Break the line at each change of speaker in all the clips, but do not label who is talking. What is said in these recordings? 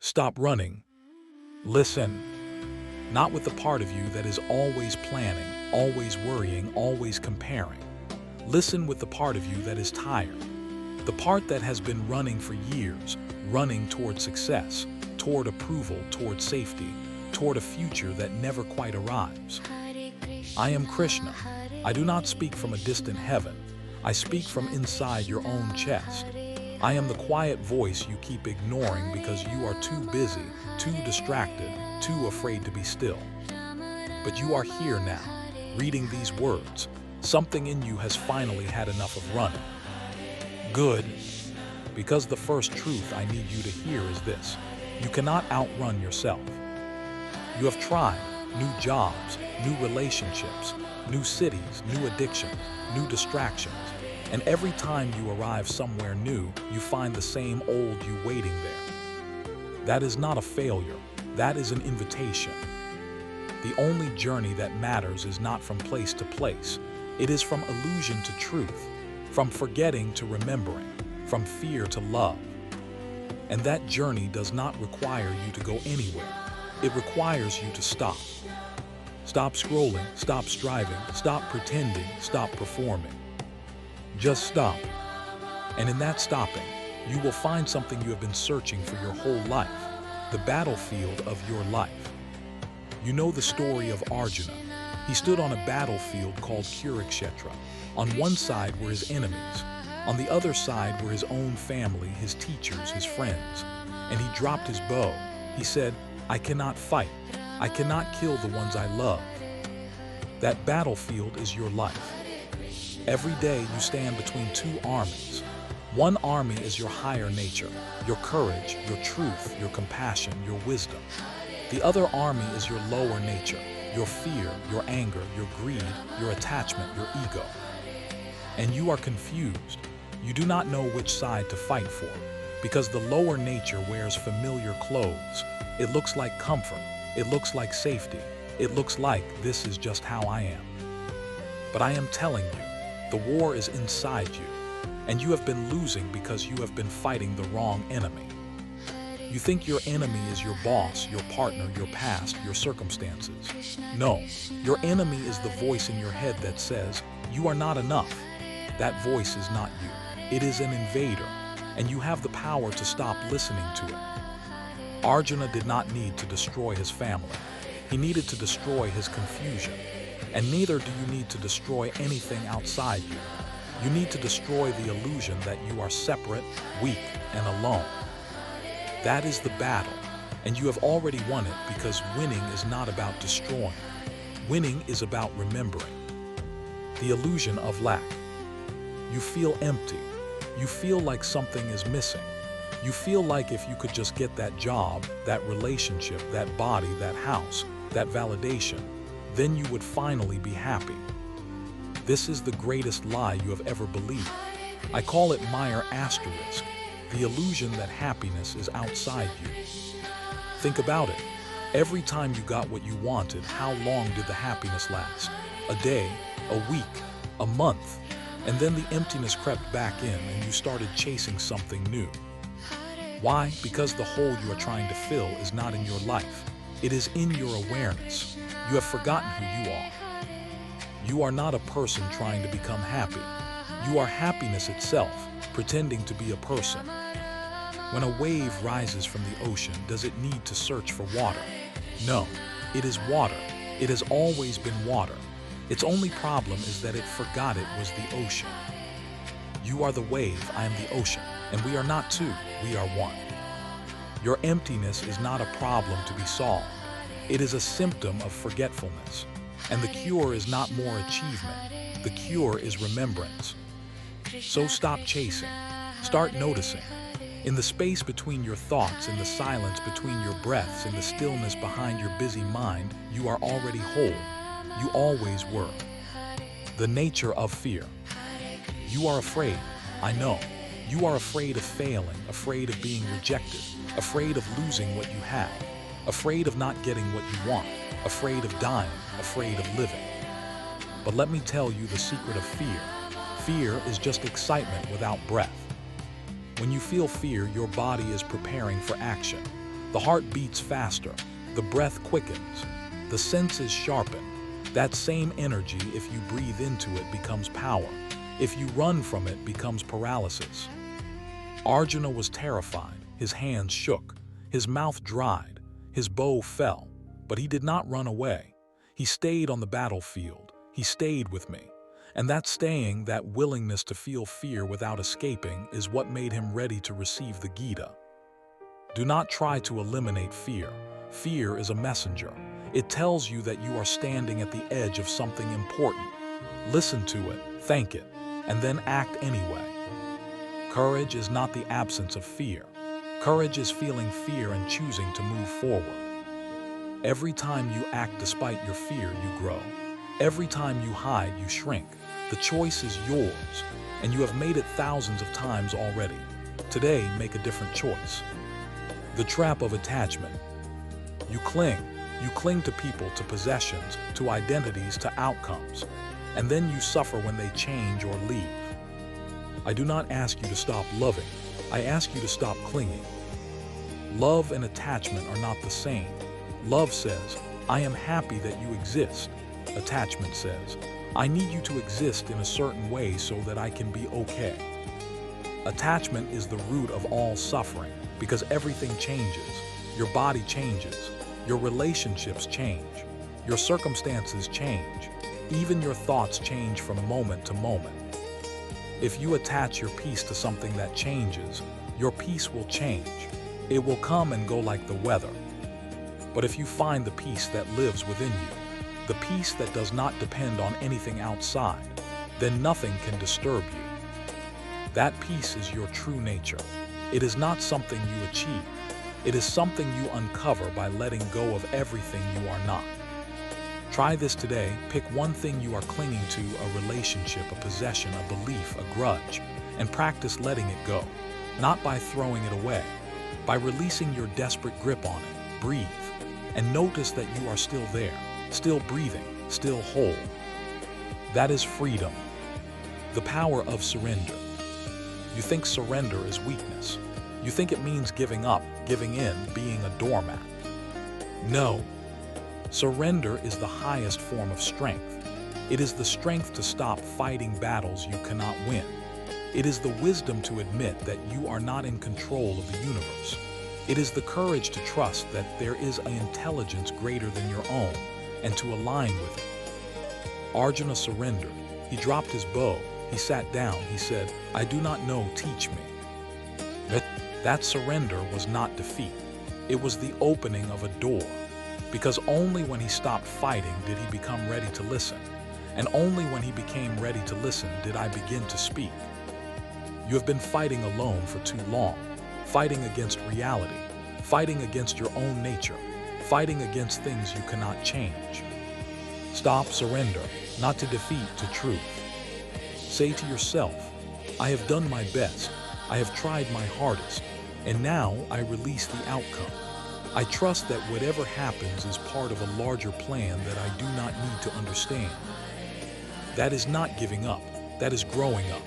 Stop running. Listen. Not with the part of you that is always planning, always worrying, always comparing. Listen with the part of you that is tired. The part that has been running for years, running toward success, toward approval, toward safety, toward a future that never quite arrives. I am Krishna. I do not speak from a distant heaven. I speak from inside your own chest. I am the quiet voice you keep ignoring because you are too busy, too distracted, too afraid to be still. But you are here now, reading these words. Something in you has finally had enough of running. Good, because the first truth I need you to hear is this: you cannot outrun yourself. You have tried new jobs, new relationships, new cities, new addictions, new distractions, and every time you arrive somewhere new, you find the same old you waiting there. That is not a failure. That is an invitation. The only journey that matters is not from place to place. It is from illusion to truth, from forgetting to remembering, from fear to love. And that journey does not require you to go anywhere. It requires you to stop. Stop scrolling, stop striving, stop pretending, stop performing. Just stop. And in that stopping, you will find something you have been searching for your whole life, the battlefield of your life. You know the story of Arjuna. He stood on a battlefield called Kurukshetra. On one side were his enemies. On the other side were his own family, his teachers, his friends. And he dropped his bow. He said, "I cannot fight. I cannot kill the ones I love." That battlefield is your life. Every day you stand between two armies. One army is your higher nature, your courage, your truth, your compassion, your wisdom. The other army is your lower nature, your fear, your anger, your greed, your attachment, your ego. And you are confused. You do not know which side to fight for, because the lower nature wears familiar clothes. It looks like comfort. It looks like safety. It looks like this is just how I am. But I am telling you, the war is inside you, and you have been losing because you have been fighting the wrong enemy. You think your enemy is your boss, your partner, your past, your circumstances. No, your enemy is the voice in your head that says, "You are not enough." That voice is not you. It is an invader, and you have the power to stop listening to it. Arjuna did not need to destroy his family. He needed to destroy his confusion. And neither do you need to destroy anything outside you. You need to destroy the illusion that you are separate, weak, and alone. That is the battle, and you have already won it because winning is not about destroying. Winning is about remembering. The illusion of lack. You feel empty. You feel like something is missing. You feel like if you could just get that job, that relationship, that body, that house, that validation, then you would finally be happy. This is the greatest lie you have ever believed. I call it Meyer asterisk, the illusion that happiness is outside you. Think about it. Every time you got what you wanted, how long did the happiness last? A day, a week, a month, and then the emptiness crept back in and you started chasing something new. Why? Because the hole you are trying to fill is not in your life. It is in your awareness. You have forgotten who you are. You are not a person trying to become happy. You are happiness itself, pretending to be a person. When a wave rises from the ocean, does it need to search for water? No, it is water. It has always been water. Its only problem is that it forgot it was the ocean. You are the wave, I am the ocean, and we are not two, we are one. Your emptiness is not a problem to be solved. It is a symptom of forgetfulness. And the cure is not more achievement. The cure is remembrance. So stop chasing. Start noticing. In the space between your thoughts, in the silence between your breaths, in the stillness behind your busy mind, you are already whole. You always were. The nature of fear. You are afraid. I know. You are afraid of failing, afraid of being rejected, afraid of losing what you have, afraid of not getting what you want, afraid of dying, afraid of living. But let me tell you the secret of fear. Fear is just excitement without breath. When you feel fear, your body is preparing for action. The heart beats faster, the breath quickens, the senses sharpen. That same energy, if you breathe into it, becomes power. If you run from it, becomes paralysis. Arjuna was terrified, his hands shook, his mouth dried, his bow fell, but he did not run away. He stayed on the battlefield, he stayed with me. And that staying, that willingness to feel fear without escaping, is what made him ready to receive the Gita. Do not try to eliminate fear. Fear is a messenger. It tells you that you are standing at the edge of something important. Listen to it, thank it, and then act anyway. Courage is not the absence of fear. Courage is feeling fear and choosing to move forward. Every time you act despite your fear, you grow. Every time you hide, you shrink. The choice is yours, and you have made it thousands of times already. Today, make a different choice. The trap of attachment. You cling to people, to possessions, to identities, to outcomes, and then you suffer when they change or leave. I do not ask you to stop loving, I ask you to stop clinging. Love and attachment are not the same. Love says, I am happy that you exist. Attachment says, I need you to exist in a certain way so that I can be okay. Attachment is the root of all suffering because everything changes. Your body changes. Your relationships change. Your circumstances change. Even your thoughts change from moment to moment. If you attach your peace to something that changes, your peace will change. It will come and go like the weather. But if you find the peace that lives within you, the peace that does not depend on anything outside, then nothing can disturb you. That peace is your true nature. It is not something you achieve. It is something you uncover by letting go of everything you are not. Try this today. Pick one thing you are clinging to, a relationship, a possession, a belief, a grudge, and practice letting it go, not by throwing it away, by releasing your desperate grip on it. Breathe, and notice that you are still there, still breathing, still whole. That is freedom. The power of surrender. You think surrender is weakness. You think it means giving up, giving in, being a doormat. No. Surrender is the highest form of strength. It is the strength to stop fighting battles you cannot win. It is the wisdom to admit that you are not in control of the universe. It is the courage to trust that there is an intelligence greater than your own and to align with it. Arjuna surrendered. He dropped his bow. He sat down. He said, I do not know, teach me. That surrender was not defeat. It was the opening of a door. Because only when he stopped fighting did he become ready to listen. And only when he became ready to listen did I begin to speak. You have been fighting alone for too long, fighting against reality, fighting against your own nature, fighting against things you cannot change. Stop, surrender, not to defeat, to truth. Say to yourself, I have done my best, I have tried my hardest, and now I release the outcome. I trust that whatever happens is part of a larger plan that I do not need to understand. That is not giving up, that is growing up.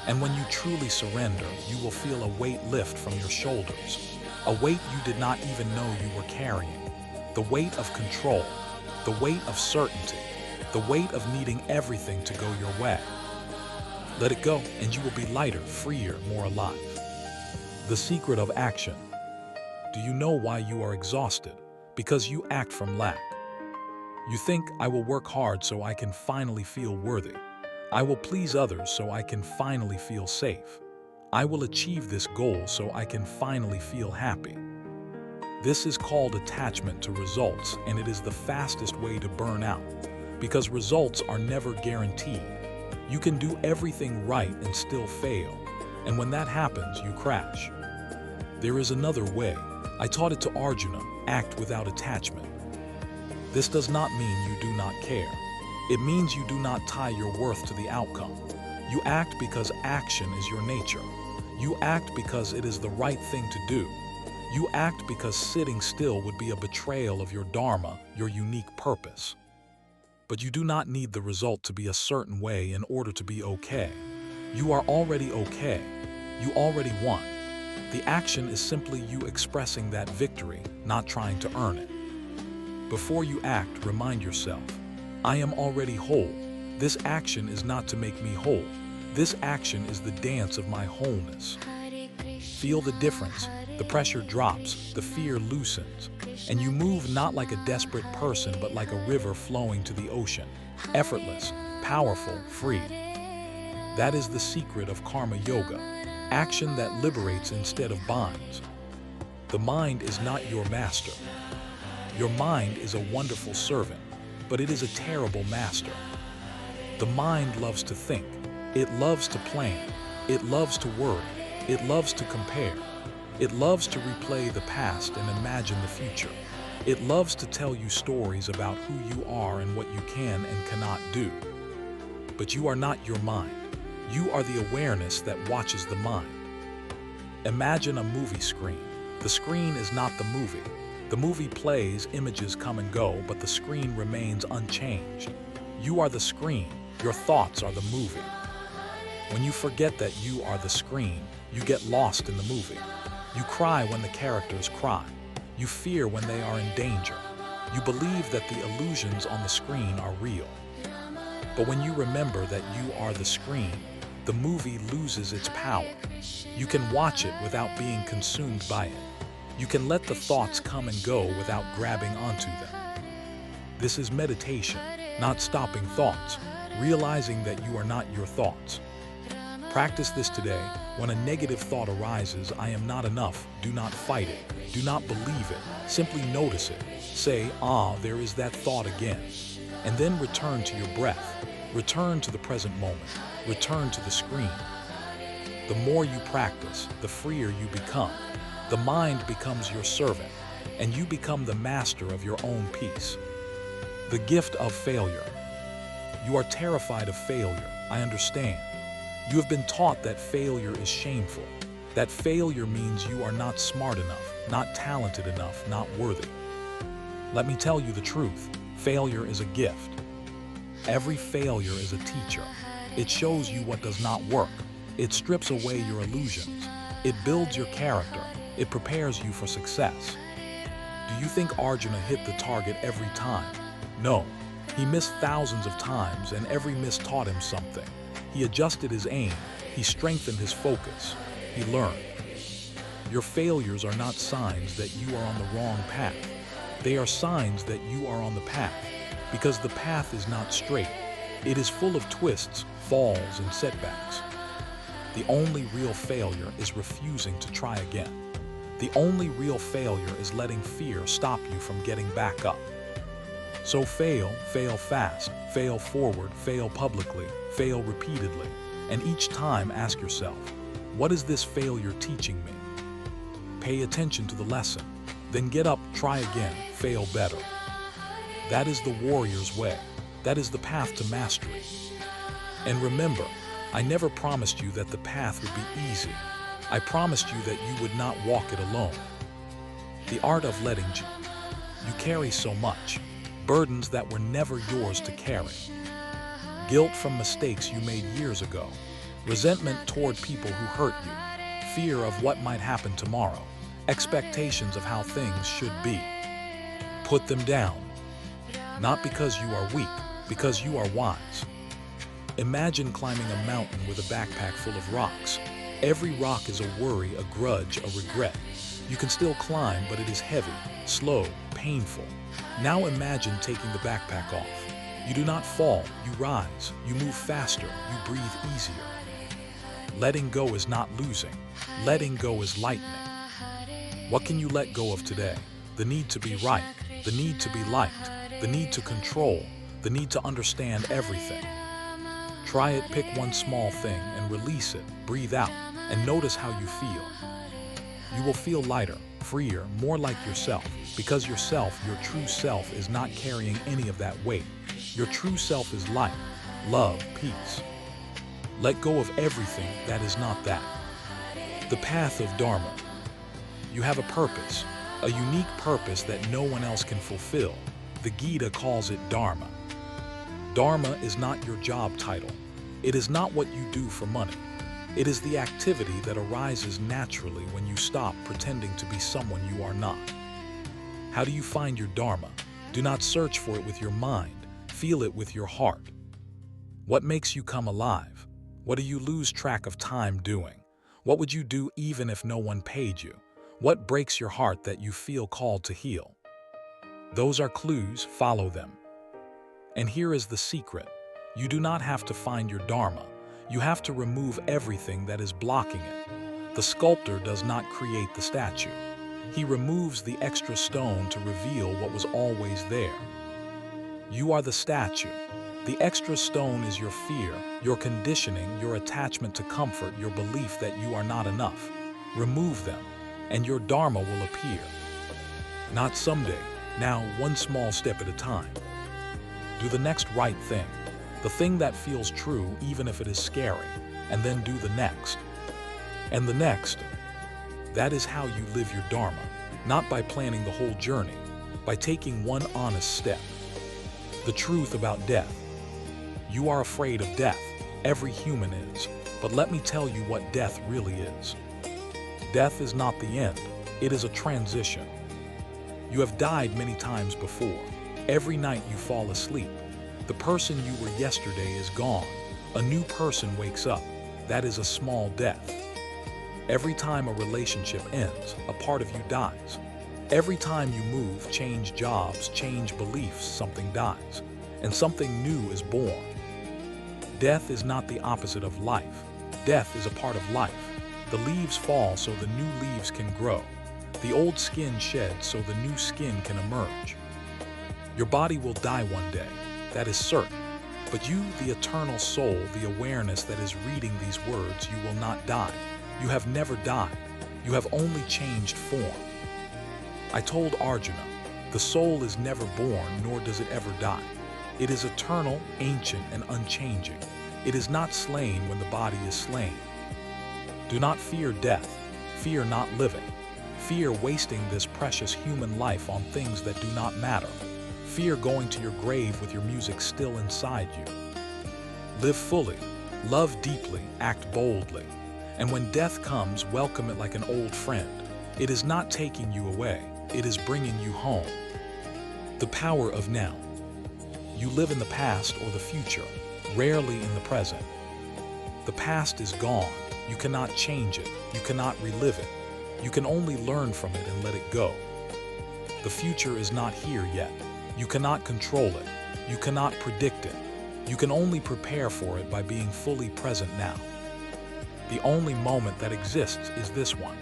And when you truly surrender, you will feel a weight lift from your shoulders, a weight you did not even know you were carrying, the weight of control, the weight of certainty, the weight of needing everything to go your way. Let it go, and you will be lighter, freer, more alive. The secret of action. Do you know why you are exhausted? Because you act from lack. You think, I will work hard so I can finally feel worthy. I will please others so I can finally feel safe. I will achieve this goal so I can finally feel happy. This is called attachment to results, and it is the fastest way to burn out, because results are never guaranteed. You can do everything right and still fail, and when that happens, you crash. There is another way. I taught it to Arjuna, act without attachment. This does not mean you do not care. It means you do not tie your worth to the outcome. You act because action is your nature. You act because it is the right thing to do. You act because sitting still would be a betrayal of your dharma, your unique purpose. But you do not need the result to be a certain way in order to be okay. You are already okay. You already won. The action is simply you expressing that victory, not trying to earn it. Before you act, remind yourself, I am already whole. This action is not to make me whole. This action is the dance of my wholeness. Feel the difference. The pressure drops, the fear loosens, and you move not like a desperate person, but like a river flowing to the ocean. Effortless, powerful, free. That is the secret of karma yoga. Action that liberates instead of binds. The mind is not your master. Your mind is a wonderful servant, but it is a terrible master. The mind loves to think. It loves to plan. It loves to worry. It loves to compare. It loves to replay the past and imagine the future. It loves to tell you stories about who you are and what you can and cannot do. But you are not your mind. You are the awareness that watches the mind. Imagine a movie screen. The screen is not the movie. The movie plays, images come and go, but the screen remains unchanged. You are the screen. Your thoughts are the movie. When you forget that you are the screen, you get lost in the movie. You cry when the characters cry. You fear when they are in danger. You believe that the illusions on the screen are real. But when you remember that you are the screen, the movie loses its power. You can watch it without being consumed by it. You can let the thoughts come and go without grabbing onto them. This is meditation, not stopping thoughts, realizing that you are not your thoughts. Practice this today. When a negative thought arises, I am not enough, do not fight it. Do not believe it. Simply notice it. Say, there is that thought again. And then return to your breath. Return to the present moment. Return to the screen. The more you practice, the freer you become. The mind becomes your servant, and you become the master of your own peace. The gift of failure. You are terrified of failure, I understand. You have been taught that failure is shameful, that failure means you are not smart enough, not talented enough, not worthy. Let me tell you the truth. Failure is a gift. Every failure is a teacher. It shows you what does not work. It strips away your illusions. It builds your character. It prepares you for success. Do you think Arjuna hit the target every time? No. He missed thousands of times, and every miss taught him something. He adjusted his aim. He strengthened his focus. He learned. Your failures are not signs that you are on the wrong path. They are signs that you are on the path, because the path is not straight. It is full of twists, falls, and setbacks. The only real failure is refusing to try again. The only real failure is letting fear stop you from getting back up. So fail fast, fail forward, fail publicly, fail repeatedly, and each time ask yourself, what is this failure teaching me? Pay attention to the lesson, then get up, try again, fail better. That is the warrior's way. That is the path to mastery. And remember, I never promised you that the path would be easy. I promised you that you would not walk it alone. The art of letting go. You carry so much. Burdens that were never yours to carry. Guilt from mistakes you made years ago. Resentment toward people who hurt you. Fear of what might happen tomorrow. Expectations of how things should be. Put them down. Not because you are weak, because you are wise. Imagine climbing a mountain with a backpack full of rocks. Every rock is a worry, a grudge, a regret. You can still climb, but it is heavy, slow, painful. Now imagine taking the backpack off. You do not fall, you rise, you move faster, you breathe easier. Letting go is not losing. Letting go is lightening. What can you let go of today? The need to be right, the need to be liked, the need to control, the need to understand everything. Try it, pick one small thing and release it, breathe out, and notice how you feel. You will feel lighter, freer, more like yourself, because yourself, your true self, is not carrying any of that weight. Your true self is light, love, peace. Let go of everything that is not that. The path of Dharma. You have a purpose, a unique purpose that no one else can fulfill. The Gita calls it Dharma. Dharma is not your job title. It is not what you do for money. It is the activity that arises naturally when you stop pretending to be someone you are not. How do you find your Dharma? Do not search for it with your mind, feel it with your heart. What makes you come alive? What do you lose track of time doing? What would you do even if no one paid you? What breaks your heart that you feel called to heal? Those are clues, follow them. And here is the secret. You do not have to find your Dharma. You have to remove everything that is blocking it. The sculptor does not create the statue. He removes the extra stone to reveal what was always there. You are the statue. The extra stone is your fear, your conditioning, your attachment to comfort, your belief that you are not enough. Remove them, and your Dharma will appear. Not someday, now one small step at a time. Do the next right thing, the thing that feels true even if it is scary, and then do the next. And the next. That is how you live your Dharma, not by planning the whole journey, by taking one honest step. The truth about death. You are afraid of death. Every human is. But let me tell you what death really is. Death is not the end. It is a transition. You have died many times before. Every night you fall asleep. The person you were yesterday is gone. A new person wakes up. That is a small death. Every time a relationship ends, a part of you dies. Every time you move, change jobs, change beliefs, something dies, and something new is born. Death is not the opposite of life. Death is a part of life. The leaves fall so the new leaves can grow. The old skin sheds so the new skin can emerge. Your body will die one day, that is certain. But you, the eternal soul, the awareness that is reading these words, you will not die. You have never died. You have only changed form. I told Arjuna, the soul is never born, nor does it ever die. It is eternal, ancient, and unchanging. It is not slain when the body is slain. Do not fear death. Fear not living. Fear wasting this precious human life on things that do not matter. Fear going to your grave with your music still inside you. Live fully, love deeply, act boldly. And when death comes, welcome it like an old friend. It is not taking you away, it is bringing you home. The power of now. You live in the past or the future, rarely in the present. The past is gone. You cannot change it. You cannot relive it. You can only learn from it and let it go. The future is not here yet. You cannot control it. You cannot predict it. You can only prepare for it by being fully present now. The only moment that exists is this one.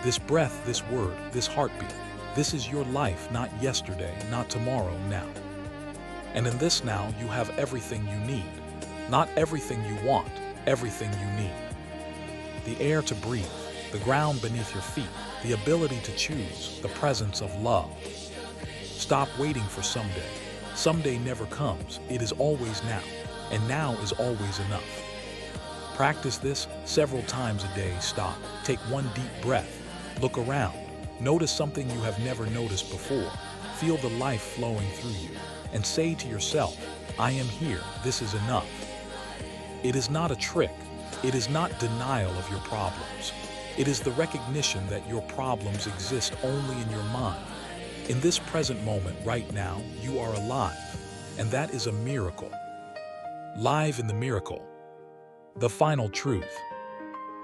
This breath, this word, this heartbeat. This is your life, not yesterday, not tomorrow, now. And in this now, you have everything you need. Not everything you want, everything you need. The air to breathe, the ground beneath your feet, the ability to choose, the presence of love. Stop waiting for someday. Someday never comes. It is always now, and now is always enough. Practice this several times a day. Stop, take one deep breath, look around, notice something you have never noticed before, feel the life flowing through you, and say to yourself, I am here, this is enough. It is not a trick. It is not denial of your problems. It is the recognition that your problems exist only in your mind. In this present moment, right now, you are alive, and that is a miracle. Live in the miracle. The final truth.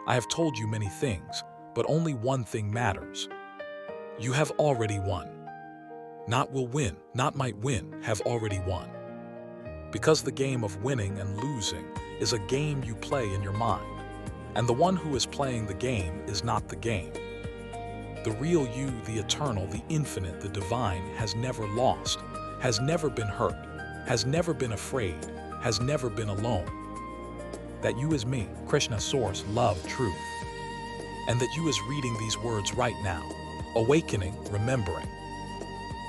I have told you many things, but only one thing matters. You have already won. Not will win, not might win, have already won. Because the game of winning and losing is a game you play in your mind, and the one who is playing the game is not the game. The real you, the eternal, the infinite, the divine, has never lost, has never been hurt, has never been afraid, has never been alone. That you is me, Krishna, source, love, truth. And that you is reading these words right now, awakening, remembering.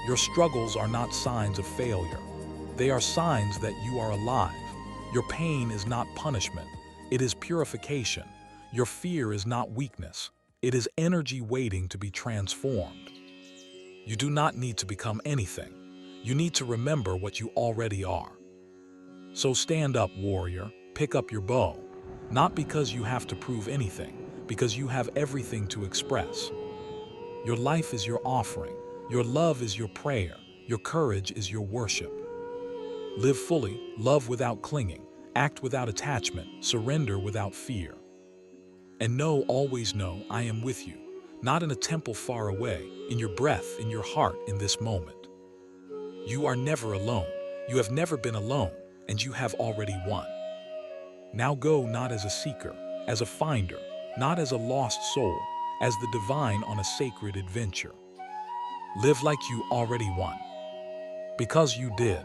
Your struggles are not signs of failure. They are signs that you are alive. Your pain is not punishment. It is purification. Your fear is not weakness. It is energy waiting to be transformed. You do not need to become anything. You need to remember what you already are. So stand up, warrior. Pick up your bow. Not because you have to prove anything, because you have everything to express. Your life is your offering. Your love is your prayer. Your courage is your worship. Live fully, love without clinging, act without attachment, surrender without fear. And know, always know, I am with you, not in a temple far away, in your breath, in your heart, in this moment. You are never alone. You have never been alone, and you have already won. Now go not as a seeker, as a finder, not as a lost soul, as the divine on a sacred adventure. Live like you already won. Because you did.